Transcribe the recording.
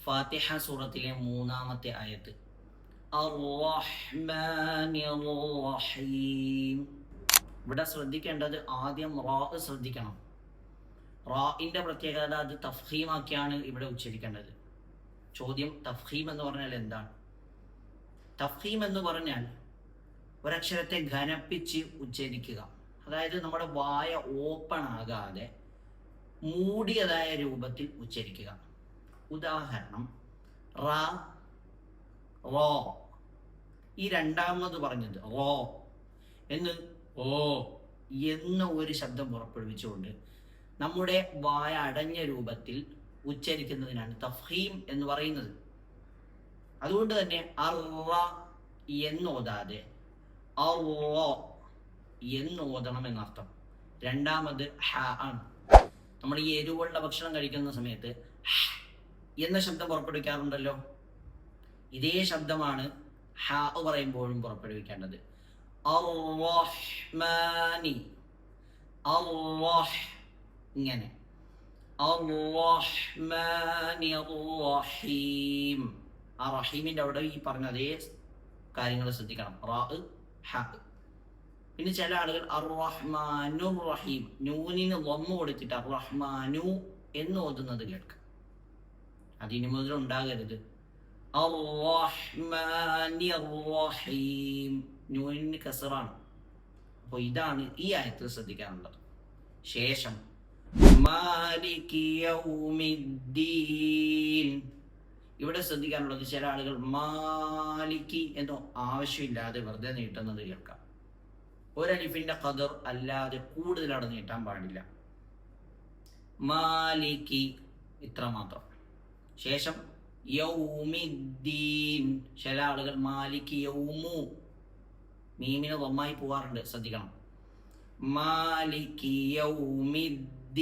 ഫാത്തിഹ സൂറത്തിലെ 3-ാമത്തെ ആയത്ത് അർ-റഹ്മാനിർ റഹീം. ഇവിടെ ശ്രദ്ധിക്കേണ്ടത് ആദ്യം റാ ശ്രദ്ധിക്കണം. റാഇന്റെ പ്രത്യേകത അത് തഫ്ഹീമാക്കിയാണ് ഇവിടെ ഉച്ചരിക്കേണ്ടത്. ചോദ്യം, തഫ്ഹീം എന്ന് പറഞ്ഞാൽ എന്താണ്? തഫ്ഹീം എന്ന് പറഞ്ഞാൽ ഒരക്ഷരത്തെ ഘനപ്പിച്ച് ഉച്ചരിക്കുക. അതായത് നമ്മുടെ വായ ഓപ്പൺ ആകാതെ മൂടിയതായ രൂപത്തിൽ ഉച്ചരിക്കുക. ഉദാഹരണം, റ, റോ. ഈ രണ്ടാമത് പറഞ്ഞത് റോ എന്ന് ഓ എന്ന ഒരു ശബ്ദം പുറപ്പെടുവിച്ചുകൊണ്ട് നമ്മുടെ വായ അടഞ്ഞ രൂപത്തിൽ ഉച്ചരിക്കുന്നതിനാണ് തഫ്ഹീം എന്ന് പറയുന്നത്. അതുകൊണ്ട് തന്നെ അറ എന്നോതാതെ അറോ എന്ന് ഓതണം എന്നർത്ഥം. രണ്ടാമത് ഹ ആണ്. നമ്മൾ ഈ എരിവുള്ള ഭക്ഷണം കഴിക്കുന്ന സമയത്ത് എന്ന ശബ്ദം പുറപ്പെടുവിക്കാറുണ്ടല്ലോ. ഇതേ ശബ്ദമാണ് ഹ പറയുമ്പോഴും പുറപ്പെടുവിക്കേണ്ടത്. അർ-റഹ്മാനി, അർ-റഹ് ഇങ്ങനെ. അർ-റഹ്മാനി റഹീം. ആ റഹീമിന്റെ അവിടെ ഈ പറഞ്ഞ അതേ കാര്യങ്ങൾ ശ്രദ്ധിക്കണം. റാ, ഹ. പിന്നെ ചില ആളുകൾ അർ-റഹ്മാനു റഹീം നൂനിന് വന്നു കൊടുത്തിട്ട് അർ-റഹ്മാനു എന്ന് ഓതുന്നത് കേൾക്കാം. അതിന് മുതൽ ഉണ്ടാകരുത്. അർ-റഹ്മാനി റഹീം നൂനിന് കസറാണ്. അപ്പോൾ ഇതാണ് ഈ ആയത്തിൽ ശ്രദ്ധിക്കാനുള്ളത്. ശേഷം മാലികി യൗമിദ്ദീൻ. ഇവിടെ ശ്രദ്ധിക്കാനുള്ളത്, ചില ആളുകൾ മാലിക്കി എന്നോ ആവശ്യമില്ലാതെ വെറുതെ നീട്ടുന്നത് കേൾക്കാം. ഒരലിഫിന്റെ ഖദർ അല്ലാതെ കൂടുതൽ അവിടെ നീട്ടാൻ പാടില്ല. മാലിക്കി ഇത്ര മാത്രം. ശേഷം യൗമിദ്ദീൻ. ചില ആളുകൾ മാലിക്കി യൗമു മീമിന് വമ്മായി പോവാറുണ്ട്, ശ്രദ്ധിക്കണം. മാലിക്കി യൗമിദ്ദീൻ.